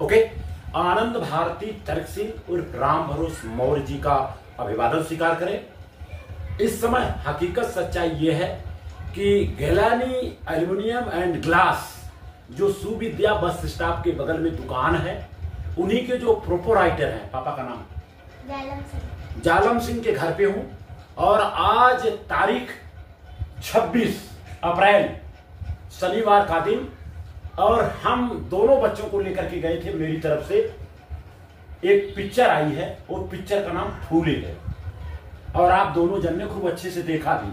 Okay, आनंद भारती तर्क सिंह और राम भरोस मौर्य जी का अभिवादन स्वीकार करें। इस समय हकीकत सच्चाई यह है कि गिलानी एल्युमिनियम एंड ग्लास जो सुविद्या बस स्टॉप के बगल में दुकान है, उन्हीं के जो प्रोपराइटर हैं, पापा का नाम जालम सिंह के घर पे हूं। और आज तारीख 26 अप्रैल शनिवार का दिन, और हम दोनों बच्चों को लेकर के गए थे। मेरी तरफ से एक पिक्चर आई है, वो पिक्चर का नाम फूले है, और आप दोनों जन ने खूब अच्छे से देखा भी।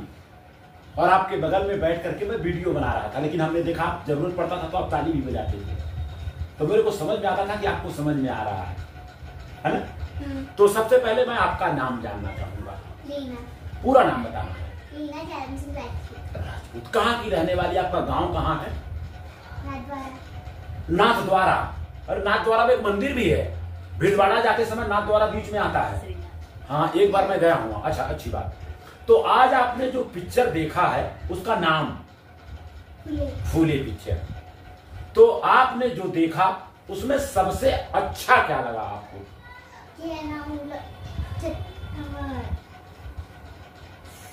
और आपके बगल में बैठ करके मैं वीडियो बना रहा था, लेकिन हमने देखा जरूरत पड़ता था तो आप ताली भी बजाते थे, तो मेरे को समझ में आता था कि आपको समझ में आ रहा है ना? तो सबसे पहले मैं आपका नाम जानना चाहूंगा। पूरा नाम बताना है। लीना जालम सिंह राजपूत। कहाँ की रहने वाली, आपका गांव कहाँ है? नाथद्वारा। और नाथद्वारा में एक मंदिर भी है, भीलवाड़ा जाते समय नाथद्वारा बीच में आता है। हाँ, एक बार मैं गया हूँ। अच्छा, अच्छी बात। तो आज आपने जो पिक्चर देखा है उसका नाम फूले पिक्चर। तो आपने जो देखा उसमें सबसे अच्छा क्या लगा आपको?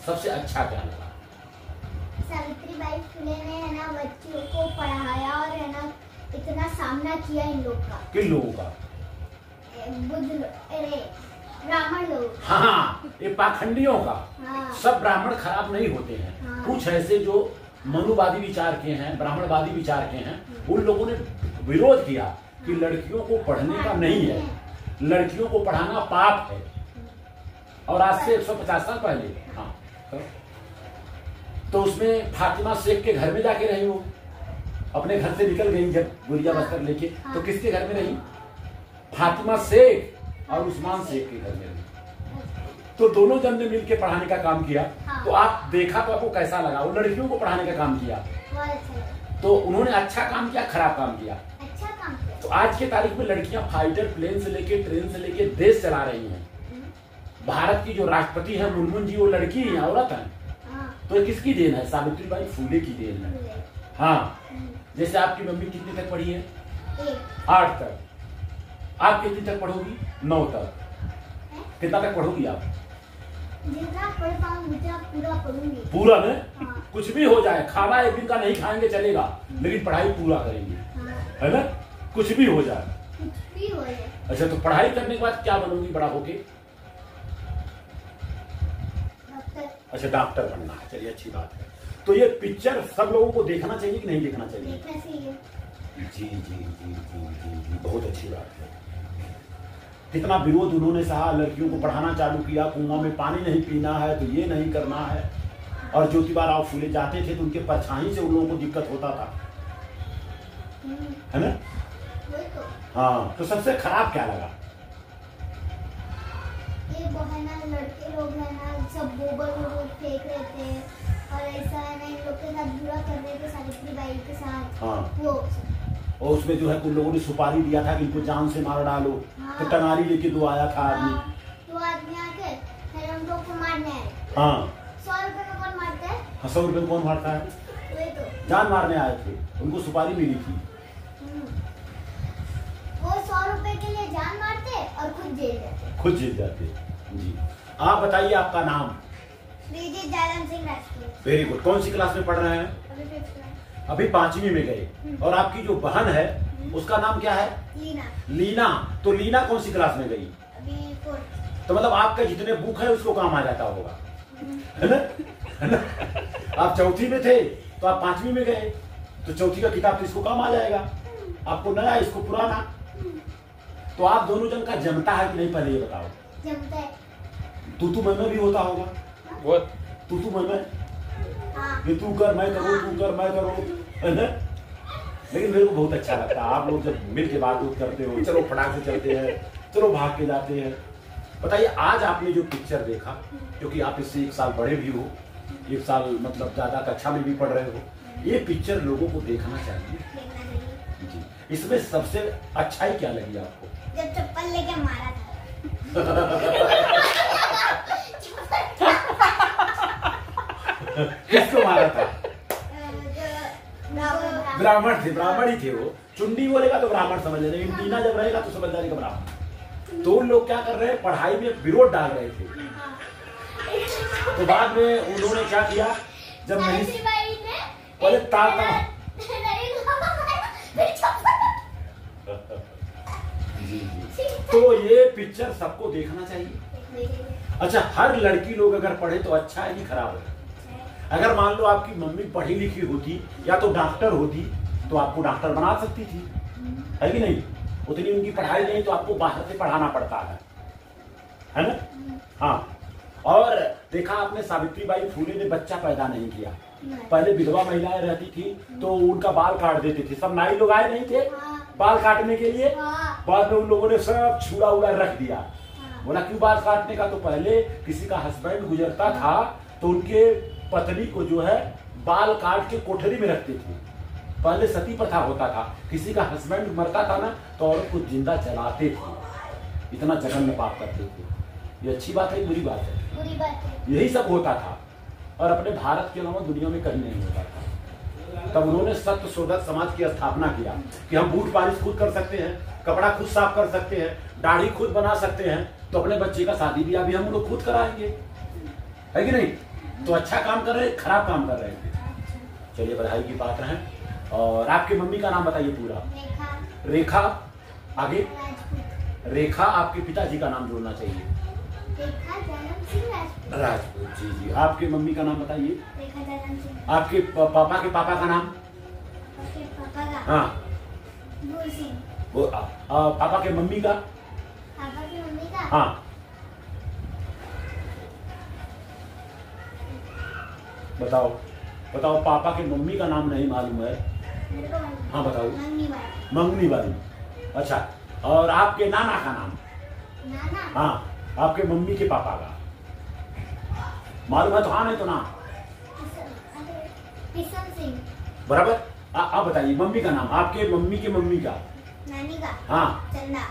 सबसे अच्छा क्या लगा? सावित्रीबाई फुले ने है ना बच्चों को पढ़ाया और है ना इतना सामना किया इन लोग का। किन लोगों का? ब्राह्मण लोग। हाँ, ये पाखंडियों का। हाँ। सब ब्राह्मण खराब नहीं होते हैं। हाँ। कुछ ऐसे जो मनुवादी विचार के हैं, ब्राह्मणवादी विचार के हैं, उन लोगों ने विरोध किया कि लड़कियों को पढ़ने का नहीं है, लड़कियों को पढ़ाना पाप है। और आज से 150 साल पहले। हाँ, तो उसमें फातिमा शेख के घर में जाके रही, वो अपने घर से निकल गई जब गुड़िया बस्तर लेके। तो किसके घर में रही? फातिमा शेख और उस्मान शेख के घर में रही। तो दोनों जन ने मिलकर पढ़ाने का काम किया। तो आप देखा तो आपको कैसा लगा? वो लड़कियों को पढ़ाने का काम किया, तो उन्होंने अच्छा काम किया, खराब काम किया? अच्छा काम किया। तो आज के तारीख में लड़कियां फाइटर प्लेन से लेके, ट्रेन से लेके देश चला रही हैं। भारत की जो राष्ट्रपति है मुर्मू जी, वो लड़की है, औरत है। तो ये किसकी देन है? सावित्रीबाई फूले की देन है। हाँ, जैसे आपकी मम्मी कितनी तक पढ़ी है? 8 तक। आप कितनी तक पढ़ोगी? 9 तक। कितना तक पढ़ोगी आप? जितना पढ़ पाऊंगी उतना पूरा पढ़ूंगी। पूरा में? हाँ। कुछ भी हो जाए, खाना एक दिन का नहीं खाएंगे चलेगा, लेकिन पढ़ाई पूरा करेंगे। हाँ। है ना? कुछ भी हो जाए। कुछ भी हो जाए। अच्छा, तो पढ़ाई करने के बाद क्या बनोगी बड़ा होके? अच्छा, डॉक्टर बनना है। चलिए, अच्छी बात है। तो ये पिक्चर सब लोगों को देखना चाहिए कि नहीं देखना चाहिए? देखना चाहिए। जी जी जी जी जी जी, बहुत अच्छी बात है। कितना विरोध उन्होंने सहा, लड़कियों को पढ़ाना चालू किया, कुआं में पानी नहीं पीना है तो ये नहीं करना है। और ज्योतिबा राव फूले जाते थे तो उनके परछाई से उन लोगों को दिक्कत होता था, है ना? हाँ, तो सबसे खराब क्या लगा? ये वो है ना, लड़के लोग है ना सब गोबर फेंक रहे थे और ऐसा है ना इन लोग के साथ बुरा कर रहे थे, सावित्रीबाई के साथ। हाँ। वो और उसमें जो है उन लोगों ने सुपारी दिया था कि इनको जान से मार डालो। हाँ। तो टंगारी लेके दो आया था आदमी। हाँ, तो आदमी आके फिर उन लोग को मारने आए। हाँ, 100 रुपए में कौन मारता है? 100 रुपए में कौन मारता है? वही तो। जान मारने आए थे, उनको सुपारी मिली थी। वो 100 रुपए के लिए जान मारते और खुद जेल जाते। खुद जीत जाते। जी, आप बताइए आपका नाम? जालम सिंह राजपूत। Very good. कौन सी क्लास में पढ़ रहे हैं? अभी 5th में। अभी 5वीं में गए। और आपकी जो बहन है उसका नाम क्या है? लीना। लीना। तो लीना कौन सी क्लास में गई? अभी 4th। तो मतलब आपके जितने बुक है उसको काम आ जाता होगा, है ना? है ना? आप 4थी में थे तो आप 5वीं में गए, तो 4थी का किताब तो इसको काम आ जाएगा, आपको नया, इसको पुराना। तो आप दोनों जन का जमता है कि नहीं, पहले ये बताओ। जमता है। तू मैं भी होता होगा? वो तू मैं, हाँ। ये तू कर मैं करूँ, तू कर मैं करूँ, है ना? लेकिन मेरे को बहुत अच्छा लगता है आप लोग जब मिल के बात करते हो। चलो फटाक से चलते हैं, चलो भाग के जाते हैं। बताइए, आज आपने जो पिक्चर देखा, क्योंकि आप इससे 1 साल बड़े भी हो, 1 साल मतलब ज्यादा कक्षा में भी पढ़ रहे हो, ये पिक्चर लोगों को देखना चाहिए। देखना चाहिए। जी, इसमें सबसे अच्छाई क्या लगी आपको? जब चप्पल लेके मारा था। किसको मारा था? ब्राह्मण थे, ब्राह्मण ही थे वो। चुंडी बोलेगा तो ब्राह्मण समझ लेना, इंटीना जब रहेगा तो समझ जाएगा ब्राह्मण। तो उन लोग क्या कर रहे हैं, पढ़ाई में विरोध डाल रहे थे। तो बाद में उन्होंने क्या किया, जब नहीं पहले जी। तो ये पिक्चर सबको देखना चाहिए। अच्छा, हर लड़की लोग अगर पढ़े तो अच्छा है कि खराब है? अगर मान लो आपकी मम्मी पढ़ी लिखी होती या तो डॉक्टर होती तो आपको डॉक्टर बना सकती थी, है कि नहीं? उतनी उनकी पढ़ाई नहीं तो आपको बाहर से पढ़ाना पड़ता है ना? हाँ। और देखा आपने, सावित्रीबाई फुले ने बच्चा पैदा नहीं किया। पहले विधवा महिलाएं रहती थी तो उनका बाल काट देते थे। सब नाई लोग आए नहीं थे बाल काटने के लिए। बाद में उन लोगों ने सब छुड़ा उड़ा रख दिया। बोला क्यों बाल काटने का? तो पहले किसी का हस्बैंड गुजरता था तो उनके पत्नी को जो है बाल काट के कोठरी में रखते थे। पहले सती प्रथा होता था, किसी का हस्बैंड मरता था ना तो औरत को जिंदा जलाते थे। इतना जघन्य पाप करते थे। ये अच्छी बात है, बुरी बात है? बुरी बात है। यही सब होता था और अपने भारत के अलावा दुनिया में कहीं नहीं होता था। तब उन्होंने सत्य शोधक समाज की स्थापना किया कि हम बूट पालिश खुद कर सकते हैं, कपड़ा खुद साफ कर सकते हैं, दाढ़ी खुद बना सकते हैं, तो अपने बच्चे का शादी ब्याह भी हम लोग खुद कराएंगे, है कि नहीं? तो अच्छा काम कर रहे हैं, खराब काम कर रहे थे। चलिए बधाई की पात्र हैं। और आपकी मम्मी का नाम बताइए पूरा। रेखा। आगे रेखा। आपके पिताजी का नाम जोड़ना चाहिए। रेखा जन्म सिंह राजपूत। जी जी। आपके मम्मी का नाम बताइए। रेखा जन्म सिंह। आपके पापा के पापा का नाम? पापा का? हाँ। नूर सिंह। वो पापा के मम्मी का? पापा की मम्मी का? हाँ। बताओ बताओ, पापा के मम्मी का नाम नहीं मालूम है? हाँ बताओ। मंगनी बाई। अच्छा, और आपके नाना का नाम? नाना? हाँ, आपके मम्मी के पापा का मालूम है तो हाँ, नहीं तो ना। किशन सिंह। बराबर। आप बताइए मम्मी का नाम, आपके मम्मी के मम्मी का? नानी का? हाँ। चंदा।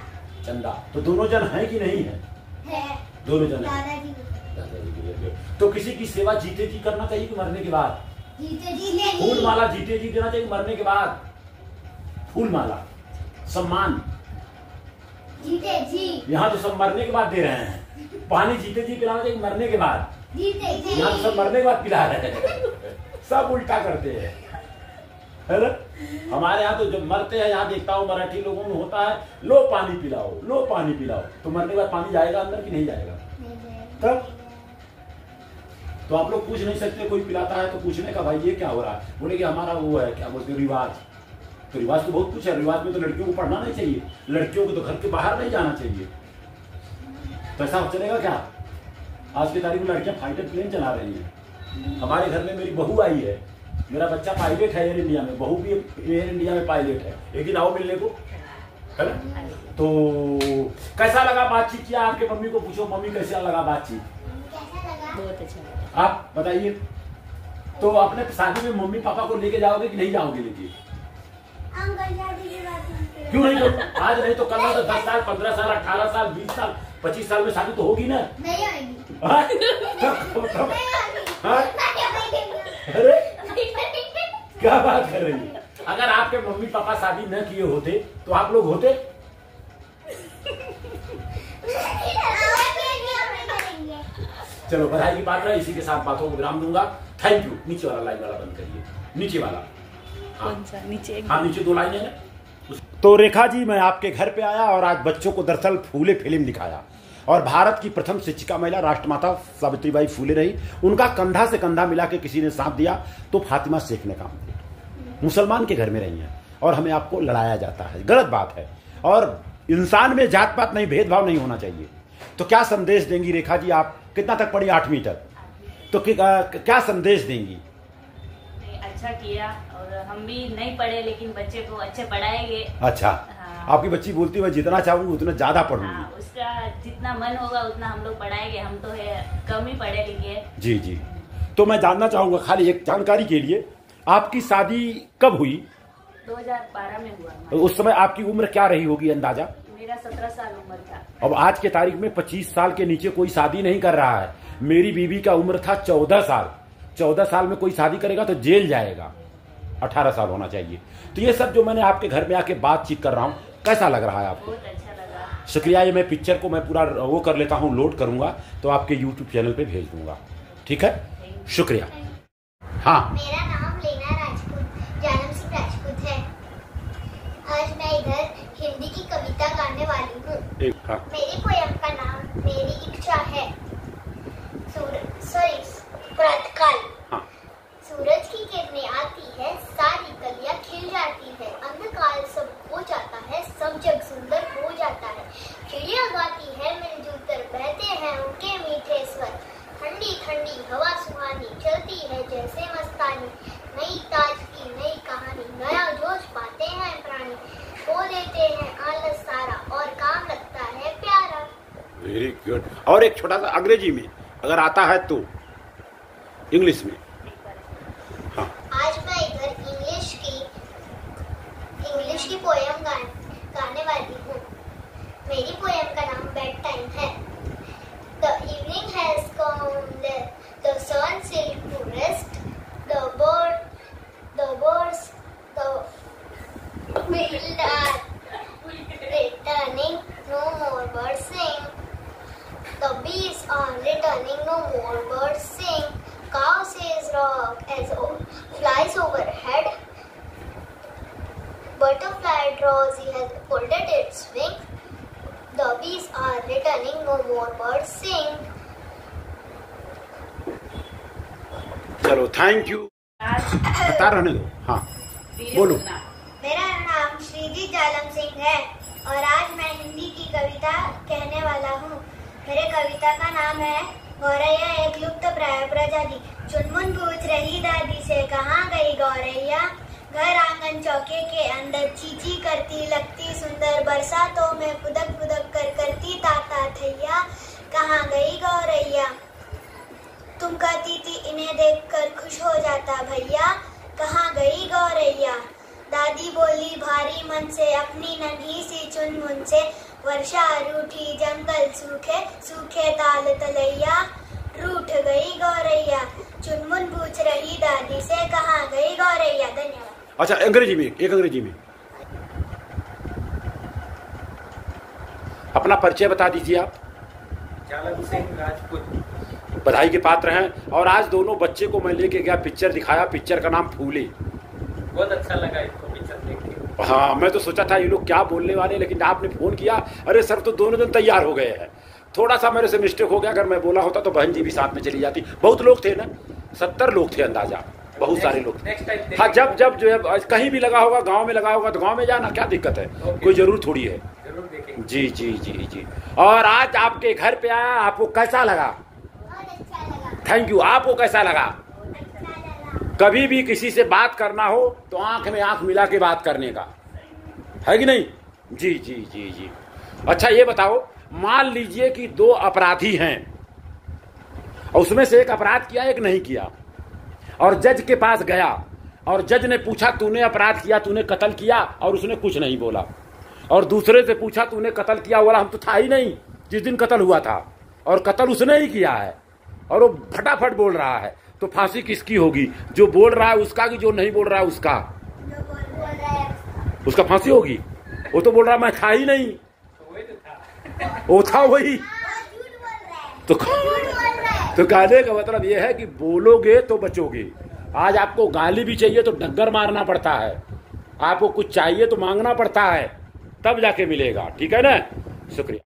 चंदा। तो दोनों जन है कि नहीं है? है। दोनों जन है। दादाजी। तो किसी की सेवा जीते जी करना चाहिए कि मरने के बाद? जीते जी। फूल माला जीते जी देना चाहिए, मरने के बाद फूल माला सम्मान। जीते जी। यहाँ तो सब मरने के बाद दे रहे हैं। पानी जीते जी पिलाना चाहिए, मरने के बाद। जीते जी। यहाँ तो सब मरने के बाद पिला रहे हैं। सब उल्टा करते हैं, है ना? हमारे यहाँ तो जब मरते हैं, यहाँ देखता हूँ मराठी लोगों में होता है, लो पानी पिलाओ, लो पानी पिलाओ। तो मरने के बाद पानी जाएगा अंदर कि नहीं जाएगा? तब तो आप लोग पूछ नहीं सकते, कोई पिलाता है तो पूछने का भाई ये क्या हो रहा है? बोले कि हमारा वो है, क्या बोलते रिवाज। तो रिवाज तो बहुत कुछ है। रिवाज में तो लड़कियों को पढ़ना नहीं चाहिए, लड़कियों को तो घर के बाहर नहीं जाना चाहिए। तो ऐसा चलेगा क्या? आज की तारीख में लड़कियां फाइटर प्लेन चला रही हैं। हमारे घर में मेरी बहू आई है, मेरा बच्चा पायलट है एयर इंडिया में, बहू भी एयर इंडिया में पायलट है। एक दिन आओ मिलने को, है ना? तो कैसा लगा बातचीत किया? आपके मम्मी को पूछो, मम्मी कैसा लगा बातचीत? बहुत अच्छा लगा। आप बताइए। तो अपने शादी में मम्मी पापा को लेके जाओगे कि नहीं जाओगे लेके? क्यों नहीं? तो आज नहीं तो कल तो 10 साल 15 साल 18 साल 20 साल 25 साल में शादी तो होगी ना? नहीं आएगी। अरे क्या बात कर रही है? अगर आपके मम्मी पापा शादी न किए होते तो आप लोग होते? चलो बधाई की बात है। इसी के साथ बातों को विराम दूंगा। Thank you. नीचे वाला लाइन वाला बंद करिए, नीचे वाला। कौन सा? नीचे? हाँ नीचे 2 लाइनें हैं। तो रेखा जी, मैं आपके घर पे आया और आज बच्चों को दरअसल फूले फिल्म दिखाया। और भारत की प्रथम शिक्षिका महिला राष्ट्रमाता सावित्रीबाई फूले रही। उनका कंधा से कंधा मिला के किसी ने साथ दिया तो फातिमा शेख ने काम किया। मुसलमान के घर में रही हैं और हमें आपको लड़ाया जाता है, गलत बात है। और इंसान में जात पात नहीं, भेदभाव नहीं होना चाहिए। तो क्या संदेश देंगी रेखा जी? आप कितना तक पढ़ी? 8वीं तक। तो क्या संदेश देंगी? अच्छा किया, और हम भी नहीं पढ़े लेकिन बच्चे को अच्छे पढ़ाएंगे। अच्छा। हाँ। आपकी बच्ची बोलती मैं जितना चाहूंगी उतना ज्यादा पढ़ूंगी। हाँ, उसका जितना मन होगा उतना हम लोग पढ़ाएंगे। हम तो है कम ही पढ़े लिखे। जी जी। तो मैं जानना चाहूंगा खाली एक जानकारी के लिए, आपकी शादी कब हुई? 2012 में हुआ। उस समय आपकी उम्र क्या रही होगी अंदाजा? मेरा 17 साल उम्र था। अब आज के तारीख में 25 साल के नीचे कोई शादी नहीं कर रहा है। मेरी बीवी का उम्र था 14 साल। 14 साल में कोई शादी करेगा तो जेल जाएगा। 18 साल होना चाहिए। तो ये सब जो मैंने आपके घर में आके बातचीत कर रहा हूँ, कैसा लग रहा है आपको? बहुत अच्छा लगा। शुक्रिया। ये मैं पिक्चर को मैं पूरा वो कर लेता हूँ, लोड करूँगा तो आपके YouTube चैनल पे भेज दूँगा। ठीक है, शुक्रिया। हाँ, मेरा नाम लीना राजपूत, जानम सिंह राजपूत है। आज मैं इधर हिंदी की कविता गाने वाली हूँ। हाँ। मेरी पोयम का नाम मेरी इच्छा है। प्रातःकाल। हाँ। सूरज की किरणें आती है, सारी कलियां खिल जाती है, अंधकार सब हो जाता है, सब जग सुंदर हो जाता है। चिड़िया गाती है, मिलजुल कर बहते हैं उनके मीठे स्वर। ठंडी ठंडी हवा सुहानी चलती है जैसे मस्तानी। नई ताजगी नई कहानी, नया जोश पाते हैं प्राणी। खो देते हैं आलस सारा और काम लगता है प्यारा। Very good. और एक छोटा सा अंग्रेजी में अगर आता है तो, इंग्लिश में। हाँ। आज मैं इधर इंग्लिश की पोयम गाने वाली हूँ। मेरी पोयम का नाम बेड टाइम है। The evening has come, the sun seemed to rest, the birds, the field are returning, no more birds sing. The bees are returning, no more birds sing. Cow says rock as flies overhead. Butterfly drowsy has folded its wing. The bees are returning, no more birds sing. चलो, thank you. बता रहने दो। हाँ, बोलो। मेरा नाम श्रीजी जालम सिंह है और आज मैं हिंदी की कविता कहने वाला हूँ। मेरे कविता का नाम है गौरैया एक लुप्त प्राय प्रजाति। चुनमुन पूछ रही दादी से कहाँ गई गौरैया। घर आंगन चौके के अंदर चींची करती लगती सुंदर। बरसातों में फुदक फुदक कर करती ताता थैया। कहाँ गई गौरैया। तुम कहती थी इन्हें देखकर खुश हो जाता भैया। कहाँ गई गौरैया। दादी बोली भारी मन से अपनी नन्ही सी चुनमुन से। वर्षा रूठी जंगल सूखे सूखे ताल तलैया। रूठ गई गौरैया। चुनमुन पूछ रही दादी से कहाँ गई गौरैया। धन्यवाद। अच्छा, अंग्रेजी में, एक अंग्रेजी में अपना परिचय बता दीजिए आप। जालम सिंह राजपूत। बधाई के पात्र हैं। और आज दोनों बच्चे को मैं लेके गया, पिक्चर दिखाया। पिक्चर का नाम फूले। बहुत अच्छा लगा इसको पिक्चर देख के। हाँ, मैं तो सोचा था ये लोग क्या बोलने वाले, लेकिन आपने फोन किया। अरे सर, तो दोनों दिन तैयार हो गए हैं। थोड़ा सा मेरे से मिस्टेक हो गया। अगर मैं बोला होता तो बहन जी भी साथ में चली जाती। बहुत लोग थे ना, 70 लोग थे अंदाजा, बहुत सारे लोग थे। हाँ, जब जो है कहीं भी लगा होगा, गांव में लगा होगा तो गांव में जाना, क्या दिक्कत है? कोई जरूर थोड़ी है। जरूर देखेंगे। जी जी जी जी। और आज आपके घर पे आया, आपको कैसा लगा? बहुत अच्छा लगा। Thank you. आपको कैसा लगा? अच्छा लगा। कभी भी किसी से बात करना हो तो आंख में आंख मिला के बात करने का है कि नहीं? जी जी जी जी। अच्छा, ये बताओ, मान लीजिए कि 2 अपराधी हैं और उसमें से एक अपराध किया, एक नहीं किया, और जज के पास गया और जज ने पूछा तूने अपराध किया, तूने कत्ल किया, और उसने कुछ नहीं बोला। और दूसरे से पूछा तूने कत्ल किया, बोला हम तो था ही नहीं जिस दिन कत्ल हुआ था, और कत्ल उसने ही किया है, और वो फटाफट बोल रहा है। तो फांसी किसकी होगी? जो बोल रहा है उसका कि जो नहीं बोल रहा है उसका? उसका फांसी होगी। वो तो बोल रहा मैं था ही नहीं, वो था वही। तो कहने का मतलब ये है कि बोलोगे तो बचोगे। आज आपको गाली भी चाहिए तो डग्गर मारना पड़ता है, आपको कुछ चाहिए तो मांगना पड़ता है, तब जाके मिलेगा। ठीक है ना? शुक्रिया।